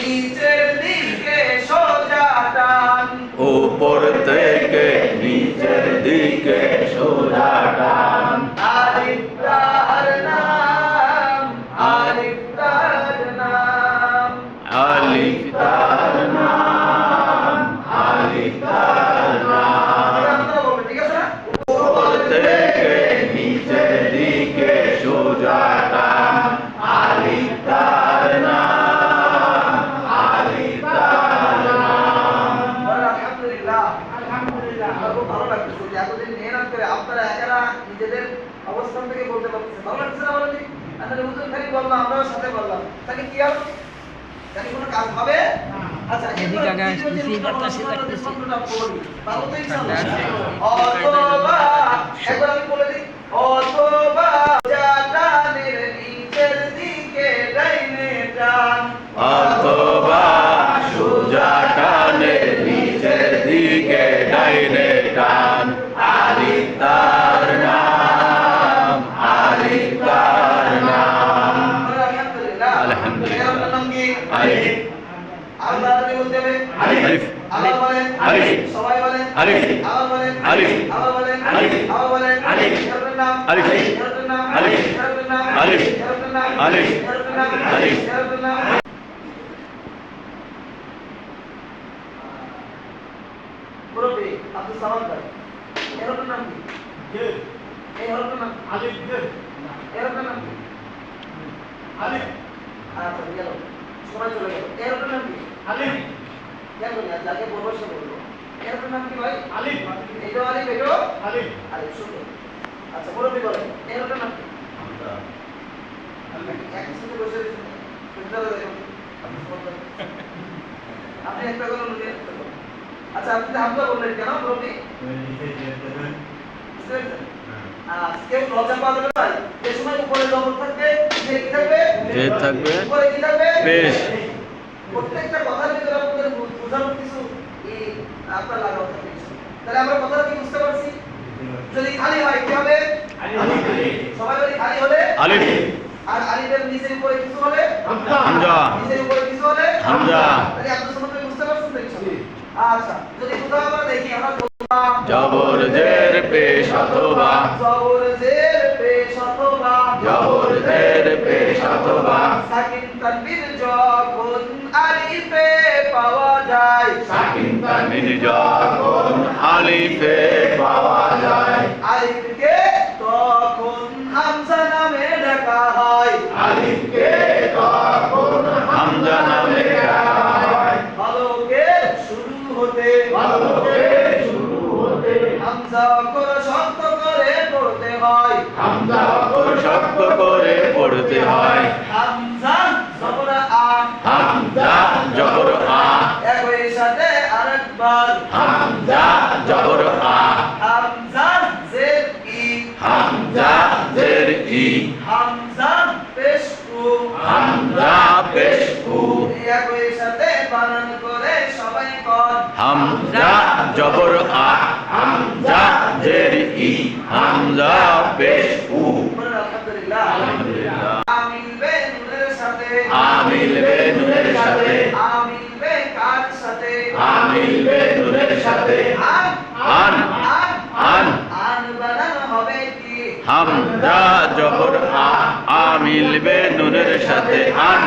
নিচের দিকে সোজা টান উপর থেকে নিচের দিকে সোজা টান আলিফ তার নাম আলিফ তার নাম আলিফ তার নাম আলিফ তার নাম ঠিক আছে না উপর থেকে নিচের দিকে সোজা টান আলিফ তার নাম আলিফ তার নাম আলহামদুলিল্লাহ আলহামদুলিল্লাহ আমার খুব ভালো লাগতেছে যে এতদিন মেহনত করে আপনারা একারা নিজেদের অবস্থান থেকে বলতে পারতেছেন ভালো লাগছে না বলেন আসলে হুজুর খালি বললাম আমরাও সাথে বললাম তাকে কি হবে তাকে কোনো কাজ হবে আচ্ছা এদিকে আগে আসতেছি বাতাসে লাগতেছে ভালো তো ইনশাআল্লাহ অথবা একবার আমি বলে দিই অথবা জাটানের নিচের দিকে ডাইনে টান অথবা সোজা টানে নিচের দিকে ডাইনে টান আলিফ তার নাম আলিফ তার নাম আলহামদুলিল্লাহ আলহামদুলিল্লাহ। এর নাম কি আলিফ আল্লাহ আপনি বলতে হবে আলিফ আল্লাহ বলেন আলিফ সবাই বলেন আলিফ আল্লাহ বলেন আলিফ আল্লাহ বলেন আলিফ আল্লাহ বলেন আলিফ এর নাম আলিফ এর নাম আলিফ এর নাম আলিফ এর নাম আলিফ এর নাম আলিফ এর নাম মুরব্বি আব্দুল সালাম ভাই এর নাম কি কে এই হরফের নাম আলিফ কে এর নাম কি আলিফ আচ্ছা গেল সময় চলে গেল এর নাম কি আলিফ কেন না যাকে বলবো সে বলবো এর নাম কি ভাই আলিফ এটা আলিফ এটা আলিফ আলিফ শুনুন আচ্ছা মুরব্বি বলেন এর নাম কি একসাথে বসে আপনি একটা করে বলুন আচ্ছা আপনি হামলা বললেন কেন মুরব্বি কেউ লজ্জা পাবে না ভাই যে সময় উপরে জবর থাকবে নিচে কি থাকবে জেদ থাকবে উপরে কি থাকবে পেশ প্রত্যেকটা কথার ভিতরে আপনাদের বোঝানোর কিছু আপনার লাগাও থাকবে তাহলে আমরা কথাটা কি বুঝতে পারছি যদি খালি হয় কি হবে সবাই বলি খালি হলে আলিফ আর আলিফের নিচের উপরে কিছু হলে হামজা নিচের উপরে কিছু হলে হামজা তাহলে আপনি সমস্ত বুঝতে পারছেন তো ইনশাআল্লাহ আচ্ছা যদি কোথাও আমরা দেখি আমরা জবর জের পেশ অথবা জবর জের পেশ অথবা জবর জের পেশ অথবা সাকিন তানবির যখন আলিফে পাওয়া যায় সাকিন তানবির যখন আলিফে পাওয়া যায় আলিফকে তখন হামজা নামে ডাকা হয় আলিফকে তখন হামজা নামে ডাকা হয় ভালোকে শুরু হতে শুরু হতে হামজা অক্ষর শক্ত করে পড়তে হয় হামজা অক্ষর শক্ত করে পড়তে হয় হামজা জবর আ হামজা জবর আ একই সাথে আরেকবার হামজা জবর আ হামজা জের ই হামজা জের ই হামজা পেশ উ হামজা পেশ উ একই সাথে বানান করে সবাই কর হামজা জবর আ হামজা জের ই হামজা পেশ উ আলহামদুলিল্লাহ আলহামদুলিল্লাহ আমিল বে নুনের সাথে আমিল বে নুনের সাথে আমিল বে কার সাথে আমিল বে নুনের সাথে আন আন আন আন বানানো হবে কি হামজা জবর আ আমিল বে নুনের সাথে আন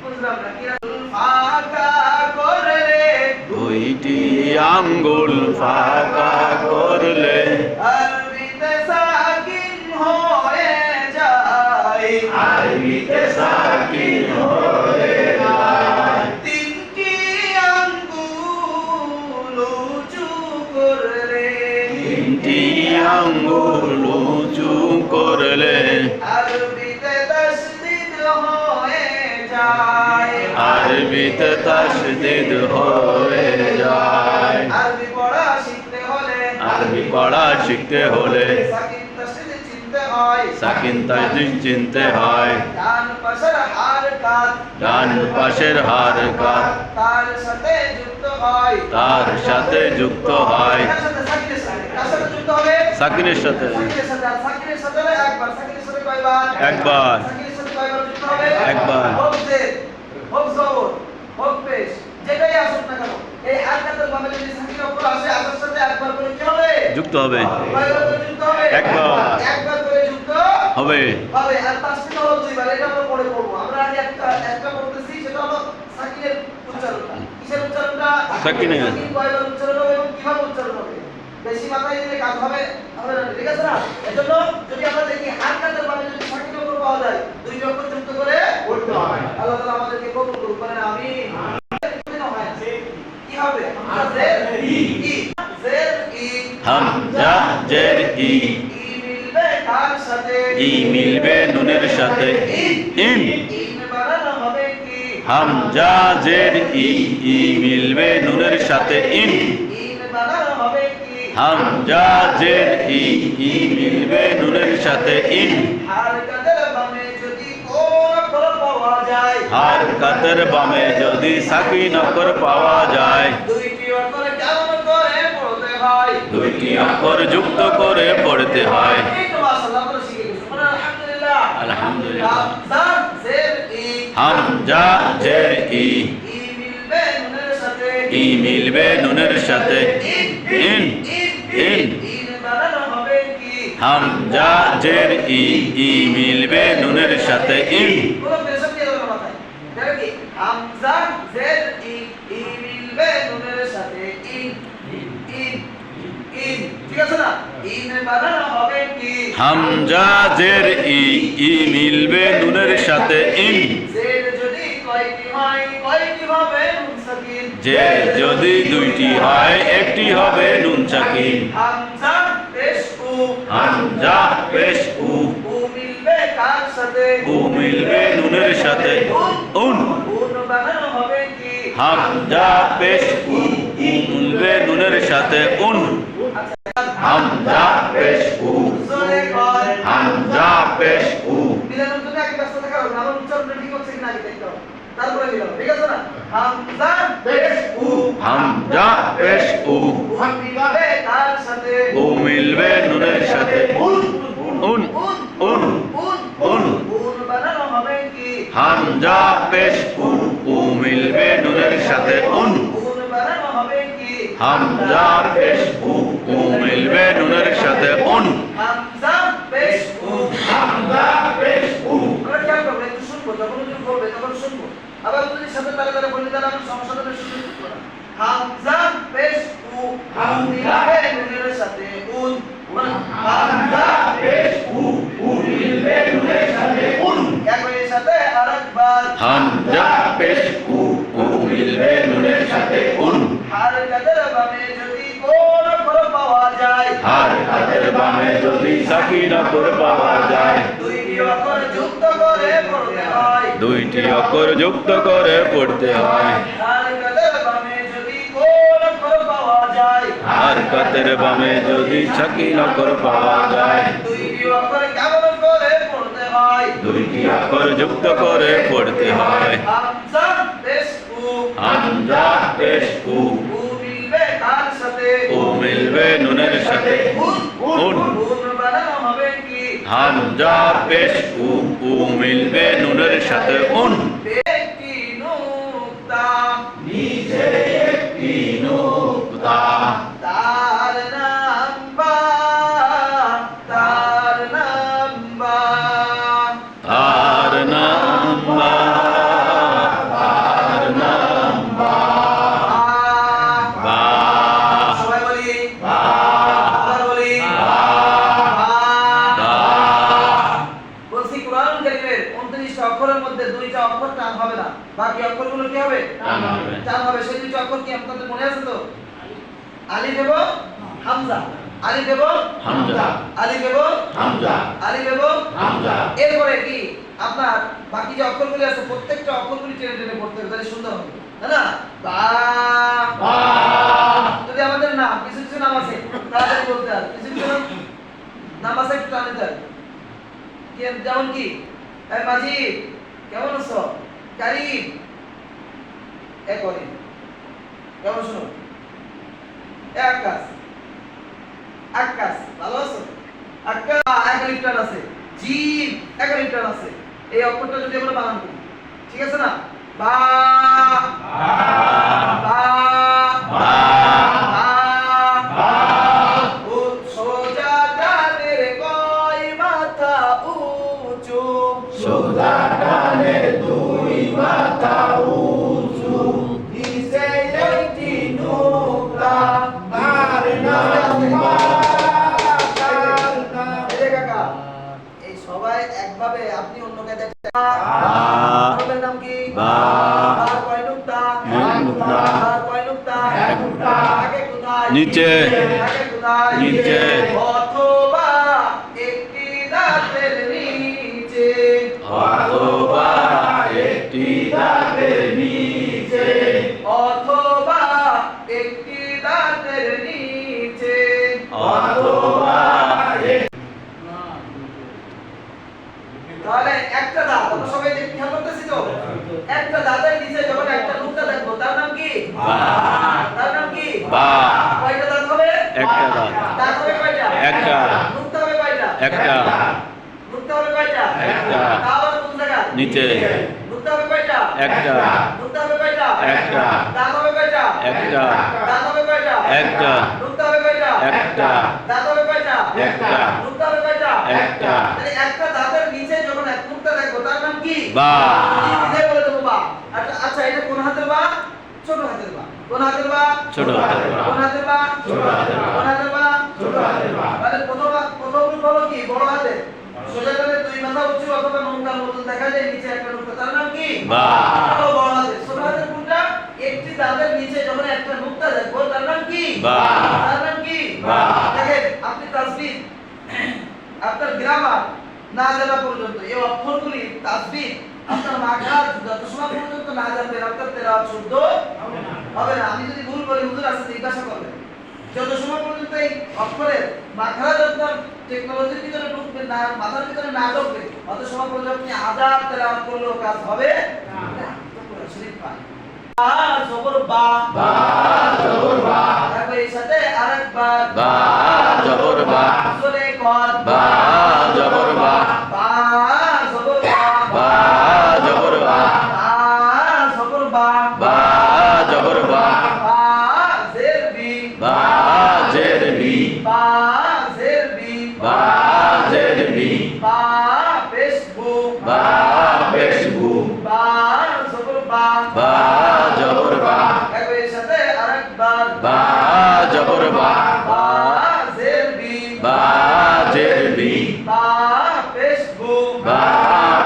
বুঝলাম না কি ফাঁকা করে দুইটি আঙ্গুল ফাঁকা করলে আরবিতে সাকিন হয়ে যায় আরবিতে সাকিন হয়ে যায় তিনটি আঙ্গুল উঁচু করলে তিনটি আঙ্গুল উঁচু করলে আরবিতে তাসদীদ হয়ে যায় আরবিতে তাসদীদ হয়ে যায় আরবি পড়া শিখতে হলে আরবি পড়া শিখতে হলে সাকিন তাসদীদ চিনতে হয় সাকিন তাসদীদ চিনতে হয় ডান পাশের হারকাত ডান পাশের হারকাত তার সাথে যুক্ত হয় তার সাথে যুক্ত হয় কার সাথে সাকিনের সাথে কার সাথে যুক্ত হবে সাকিনের সাথে সাকিনের সাথে আর সাকিনের সাথে হলে একবার সাকিনের সাথে কয়বার একবার সাকিনের সাথে কয়বার যুক্ত হবে একবার হোক জের হোক জবর হোক যুক্ত হবে কয়বার করে যুক্ত হবে? একবার। একবার করে যুক্ত হবে হবে। আর তাসদিদ হলো দুইবার। এটা আমরা পরে পড়বো। আমরা আগে একটা করতেছি, সেটা হলো সাকিনের উচ্চারণটা। কিসের উচ্চারণটা? সাকিনের। সাকিন কয়বার উচ্চারণ হবে এবং কিভাবে উচ্চারণ হবে? বেশি মাথায় দিলে কাজ হবে হবে না, ঠিক আছে না? এজন্য যদি আমরা দেখি হারকাতের বামে যদি সাকিন অক্ষর পাওয়া যায়, দুই অক্ষর যুক্ত করে পড়তে হবে। আল্লাহ তাআলা আমাদেরকে কবুল করুন, বলেন আমিন। কি হবে? হামজা জের ই, জের ই, হামজা জের ই ই মিলবে কার সাথে? ই মিলবে নুনের সাথে ইন ইন বানানো হবে কি? হামজা জের ই ই মিলবে নুনের সাথে ইন ইন বানানো হবে কি? হামজা জের ই ই মিলবে নুনের সাথে ইন হারকাতের বামে যদি কোন অক্ষর পাওয়া যায়, হারকাতের বামে যদি সাকিন অক্ষর পাওয়া যায়, দুইটি অক্ষর কেমন করে পড়তে হয়? দুইটি অক্ষর যুক্ত করে পড়তে হয়। এই তো মাশাআল্লাহ আমরা শিখে গেছি। বলেন আলহামদুলিল্লাহ। আলহামদুলিল্লাহ। হামজা জের ই, হামজা জের ই ই মিলবে নুনের সাথে ই মিলবে নুনের সাথে ইন ইন ইন ইন বানানো হবে কি? হামজা জের ই ই মিলবে নুনের সাথে ইন কোনো প্রেশার দিয়ে দেবে না মাথায়। দেখো কি? হামজা জের ই, ই মিলবে নুনের সাথে ইন ইন ইন, ঠিক আছে না? ইন বানানো হবে কি? হামজা জের ই ই মিলবে নুনের সাথে ইন জের যদি কয়টি হয়, কয়টি হবে নুন সাকিন? যে যদি দুইটি হয় একটি হবে নুন সাকিন হামজা পেশ উ, হামজা পেশ উ উ মিলবে কার সাথে? উ মিলবে নুনের সাথে উন উন বানানো হবে কি? হামজা পেশ উ উ মিলবে নুনের সাথে উন হামজা পেশ উ জোরে কয়। হামজা পেশ উ মিলানোর জন্য আগে ব্যস্ত থাকা হবে না। আমার উচ্চারণটা ঠিক হচ্ছে কিনা আগে দেখতে হবে, তারপরে মিলাবো, ঠিক আছে না? হামজা পেশ উ, হামজা পেশ উ উ মিলবে কার সাথে? উ মিলবে নুনের সাথে উন উন উন উন উন বানানো হবে কি? হামজা পেশ উ উ মিলবে নুনের সাথে উন উন বানানো হবে কি? হামজা পেশ উ উ মিলবে নুনের সাথে উন হামজা পেশ উ, হামজা পেশ উ। আমরা খেয়াল করবো, একটু শুনবো, যখন উনি বলবে তখন শুনবো। আবার যদি সাথে তালে তালে বলি তাহলে আমরা সমস্যা হবে, শুনতে পারবো না। হামজা পেশ উ, উ মিলবে নুনের সাথে উন। হামজা পেশ উ, উ মিলবে নুনের সাথে উন। একই সাথে আরেকবার। হামজা পেশ উ উ মিলবে নুনের সাথে উন হারকাতের বামে যদি কোন অক্ষর পাওয়া যায়, হারকাতের বামে যদি সাকিন অক্ষর পাওয়া যায়, দুইটি অক্ষর যুক্ত করে পড়তে হয়। দুইটি অক্ষর যুক্ত করে পড়তে হয়। হারকাতের বামে যদি কোন অক্ষর পাওয়া যায়, হারকাতের বামে যদি সাকিন অক্ষর পাওয়া যায়, দুইটি অক্ষর কেমন করে পড়তে হয়? দুইটি অক্ষর যুক্ত করে পড়তে হয়। হামজা পেশ উ, হামজা পেশ উ উ মিলবে কার সাথে? উ মিলবে নুনের সাথে উন উন উন বানানো হবে কি? হামজা পেশ উ উ মিলবে নুনের সাথে উন একটি নুক্তা, নিচে একটি নুক্তা, তার নাম বা, তার নাম বা। তার নাম বা, তার নাম বা, বা, সবাই বলি বা, আবার বলি বা। বলছি কোরআন কারীমের 29টা অক্ষরের মধ্যে দুইটা অক্ষর টান হবে না, বাকি অক্ষরগুলো কি হবে? টান হবে। টান হবে। সেই দুইটা অক্ষর কি আপনাদের মনে আছে তো? আলিফ এবং হামজা, আলিফ এবং হামজা, আলিফ এবং হামজা, আলিফ এবং হামজা। এরপরে কি আপনার বাকি যে অক্ষরগুলি আছে প্রত্যেকটা অক্ষরগুলি টেনে টেনে পড়তে হবে, তাহলে সুন্দর হবে, তাই না? বা, বা, যদি আমাদের নাম কিছু কিছু নাম আছে তাড়াতাড়ি বলতে হবে, কিছু কিছু নাম আছে একটু টানে দেয়। যেমন কি মাজিদ, কেমন আছো? কারিম, করিম, কেমন শুনো? আকাশ, আকাশ, ভালো আছো? আকাশ একালিপ টান আছে, জিম একালিপ টান আছে। এই অক্ষরটা যদি আমরা বানান করি, ঠিক আছে না? বা, বা, বা, বা, বা, উন, নিচে থাকে কোথায়? নিচে। অথবা একটি দাঁতের নিচে, অথবা একটি দাঁতের নিচে, অথবা একটি দাঁতের নিচে, অথবা তাহলে একটা দাঁত, আমরা সবাই যে খেয়াল করতেছি তো, একটা দাঁতের নিচে যখন একটা নুক্তা দেখবো তার নাম কি? বা। তার নাম কি? বা। কয়টা দাঁত হবে? একটা দাঁত। দাঁত হবে কয়টা? একটা। নুক্তা হবে কয়টা? একটা। নুক্তা হবে কয়টা? একটা। তা আবার কোন জায়গা? নিচে নুক্তা হবে কয়টা? একটা। নুক্তা হবে কয়টা? একটা। দাঁত হবে কয়টা? একটা। দাঁত হবে কয়টা? একটা। নুক্তা হবে কয়টা? একটা। দাঁত হবে কয়টা? একটা। নুক্তা হবে কয়টা? একটা। তাহলে একটা দাঁতের নিচে যখন এক নুক্তা দেখবো তার নাম কি? বা। এটাই বলে দেবো বা। আচ্ছা এটা কোন হাতের বা? ছোট হাতের বা। কোন হাতের বা? ছোট হাতের বা। কোন হাতের বা? ছোট হাতের বা। কোন হাতের বা? ছোট হাতের বা। তাহলে প্রথম রূপ হলো কি? বড় হাতে। সোজা করে দুই মাথা উঁচু অথবা নৌকার মতন দেখা যায়, নিচে একটা নুক্তা, তার নাম কি? বা। এটা হলো বড় হাতে। ছোট হাতের কোনটা? একটি দাঁতের নিচে যখন একটা নুক্তা দেখবো তার নাম কি? বা। তার নাম কি? বা। দেখেন আপনি তাসবিহ আপনার গ্রামার না জানা পর্যন্ত এই অক্ষরগুলি তাসবিহ আপনার মাখরাজ যত সময় পর্যন্ত না জানবেন আপনার তেলাওয়াত শুদ্ধ হবে না। আমি যদি ভুল বলি হুজুর আসলে জিজ্ঞাসা করবেন। যত সময় পর্যন্ত এই অক্ষরের মাখরাজ আপনার টেকনোলজির ভিতরে ঢুকবে না, মাথার ভিতরে না ঢুকবে, অত সময় পর্যন্ত আপনি হাজার তেলাওয়াত করলেও কাজ হবে না। কোরআন শরীফ পাই। বা জবর বা। বা জবর বা। তারপর এর সাথে আরেকবার বা জবর বা। জোরে কর। বা জবর বা। বা জবর বা। বা জবর বা। বা জবর বা। বা জবর বা। বা জের বি। বা জের বি। বা জের বি। বা জের বি। বা পেশ বু। বা পেশ বু। বা জবর বা। বা জবর বা। একবার এর সাথে আরেকবার বা জবর বা। বা জের বি। বা জের বি। বা পেশ বু। বা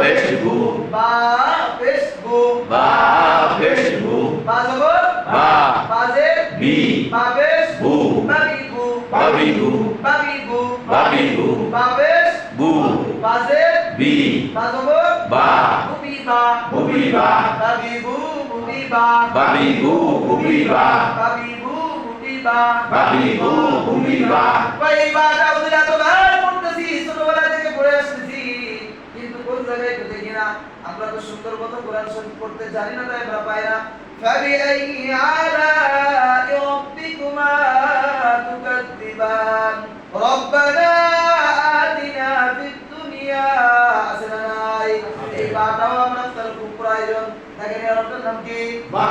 পেশ বু। বা পেশ বু। বা পেশ বু। বা জবর বা। বা জের বি। বা পেশ বু। বাবি বু। বাবি বু। বাবি বু। বাবি বু। বা পেশ বু। বা জের বি। বা জবর বা। বুবি বা। বুবি বা। বাবি বু বুবি বা। বাবি বু বুবি বা। বাবি বু বুবি বা। বাবি বু বুবি বা। ভাই এই বাটা ওদের এতবার পড়তেছি, ছোটবেলা থেকে পড়ে আসতেছি, কিন্তু কোন জায়গায় তো দেখি না। আমরা তো সুন্দর মতো কোরআন শরীফ পড়তে জানি না, তাই আমরা পাই না। فبأي آلاء ربكما تكذبان ربنا آتنا في الدنيا حسنة। এই বাটাও আমরা তার খুব প্রয়োজন। দেখেন এর অর্থের নাম কি? বা।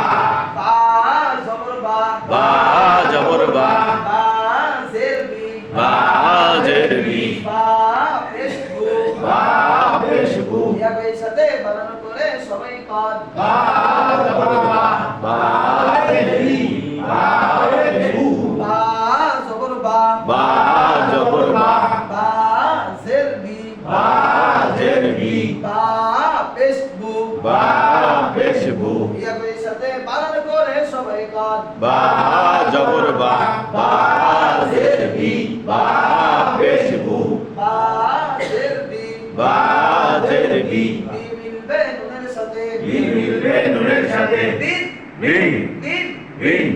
বা জবর বা। বা জবর বা। বা জের বি। বা জের বি। বা পেশ বু। বা পেশ বু। এর সাথে বানানো করে সবাই কর। বা জবর বা। বা জের বি। বা পেশ বু। বা জবর বা। বা জবর বা। বা জের বি। বা জের বি। বা পেশ বু। বা পেশ বু। এর সাথে বানানো করে সবাই কর। বা জবর বা। বা জের বি। বা পেশ বু। বা জের বি। বা জের বি। বি মিলবে নুনের সাথে। বি মিলবে নুনের সাথে। দিন বিন। দিন। বিন।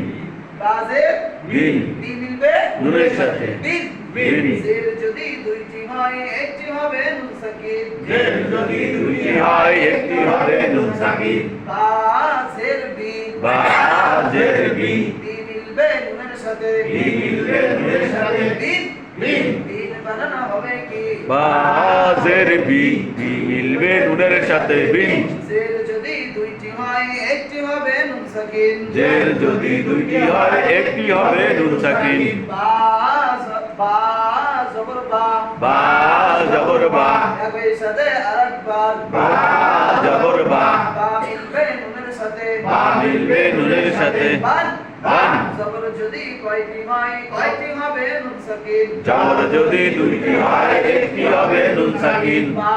বা জের বিন। বি মিলবে নুনের সাথে। দিন। বিন। জের যদি দুইটি হয় একটি হবে নুন সাকিন। জের যদি দুইটি হয় একটি হবে নুন সাকিন। বা জের বি। বা জের বি। বি মিলবে নুনের সাথে। বি মিলবে নুনের সাথে। দিন বিন। দিন বানানো হবে কি? বা জের বি। বি মিলবে নুনের সাথে। বিন। জের যদি দুইটি হয় একটি হবে নুন সাকিন। জের যদি দুইটি হয় একটি হবে নুন সাকিন। বা বা জবর বা। বা জবর বা। একই সাথে আরেকবার বা জবর বা। বা মিলবে নুনের সাথে। বা মিলবে নুনের সাথে। বান বান। জবর যদি কয়টি হয় কয়টি হবে নুন সাকিন। জবর যদি দুইটি হয় একটি হবে নুন সাকিন। বা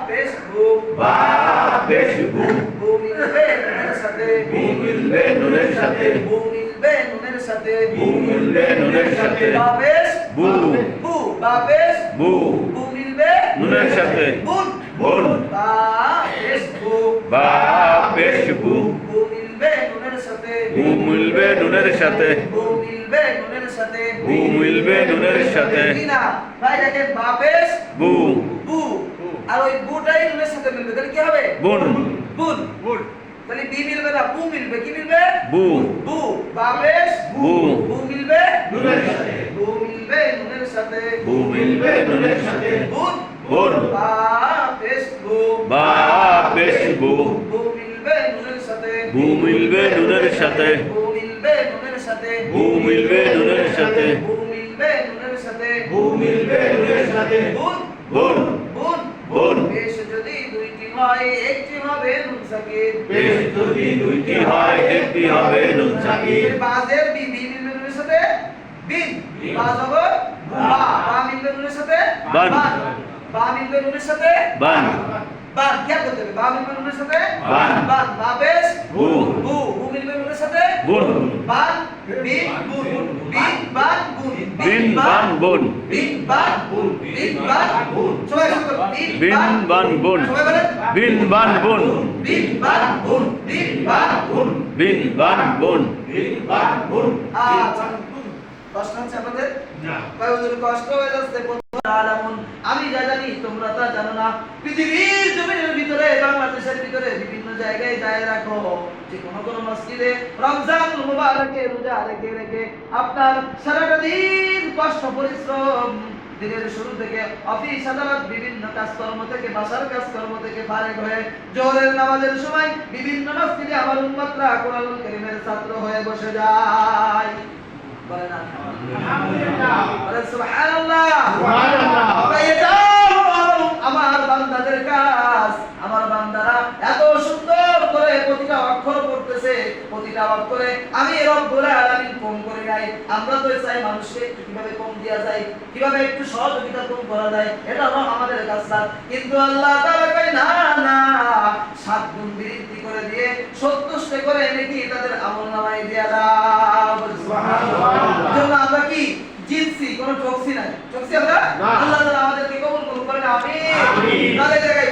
পেশ বু। বা পেশ বু। বু মিলবে নুনের সাথে। বু মিলবে নুনের সাথে। বু মিলবে নুনের সাথে বু মিলবে নুনের সাথে বা পেশ বু বু বা পেশ বু বু মিলবে নুনের সাথে বুন বুন বা পেশ বু বা পেশ বু বু মিলবে নুনের সাথে বু মিলবে নুনের সাথে বু মিলবে নুনের সাথে বু মিলবে নুনের সাথে না ভাই দেখেন বা পেশ বু বু আর ওই বুটাই নুনের সাথে মিলবে তাহলে কি হবে বুন বুন বুন তাহলে বি মিলবে না বু মিলবে কি মিলবে বু বু বা পেশ বু বু মিলবে নুনের সাথে বু মিলবে নুনের সাথে বু মিলবে নুনের সাথে বুন বুন বা পেশ বু বা পেশ বু বু মিলবে নুনের সাথে বু মিলবে নুনের সাথে বু মিলবে নুনের সাথে বু মিলবে নুনের সাথে বু মিলবে নুনের সাথে বু মিলবে নুনের সাথে বুন বুন বুন বুন পেশ যদি দুইটি হয় একটি হবে নুন সাকিন পেশ যদি দুইটি হয় একটি হবে নুন সাকিন বাজের বি বি মিলবে নুনের সাথে বিন বাজ হবে বা বা মিলবে নুনের সাথে বান। বা মিলবে নুনের সাথে বান বান কি করতে হবে বা মিলবে নুনের সাথে বান। বান বা পেশ বু বু বু মিলবে নুনের সাথে বুন বান বিন বুন বিন বান বুন বিন বান বুন বিন বান বুন বিন বান বুন সবাই শুরু করুন বিন বান বুন সবাই বলেন বিন বান বুন বিন বান বুন বিন বান বুন বিন বান বুন আচ্ছা কষ্ট হচ্ছে আপনাদের কয় হুজুর কষ্ট হয়ে যাচ্ছে আলামুন আমি যা জানি তোমরা তা জানো না পৃথিবীর জমিনের ভিতরে বাংলাদেশের ভিতরে বিভিন্ন জায়গায় যায় রাখো যে কোন মসজিদে রমজানুল মুবারকে রোজা রেখে রেখে আপনার সারাটা দিন কষ্ট পরিশ্রম দিনের শুরু থেকে অফিস আদালত বিভিন্ন কাজকর্ম থেকে বাসার কাজকর্ম থেকে ফারেক হয়ে জোহরের নামাজের সময় বিভিন্ন মসজিদে আমার উম্মতরা কোরআনুল কারীমের ছাত্র হয়ে বসে যায় বলেন আলহামদুলিল্লাহ বলেন সুবহানাল্লাহ সুবহানাল্লাহ এটাও আমার বান্দাদের কাজ আমার বান্দারা এত সুন্দর করে প্রতিটা অক্ষর পড়তেছে প্রতিটা অক্ষরে আমি রব্বুল আলামিন কম করে নাই আমরা তো চাই মানুষকে একটু কিভাবে কম দেয়া যায় কিভাবে একটু সহযোগিতা কম করা যায় এটা হলো আমাদের কাজ কিন্তু আল্লাহ তাআলা কয় না না 7 গুণ বৃদ্ধি করে দিয়ে 70 করে নাকি তাদের আমলনামায় দেয়া দাও সুবহানাল্লাহ জন্য আমরা কি জিতছি কোনো ঠকছি নাই ঠকছি আমরা আল্লাহ তাআলা আমাদেরকে কবুল করুন বলেন আমিন তাহলে জায়গায়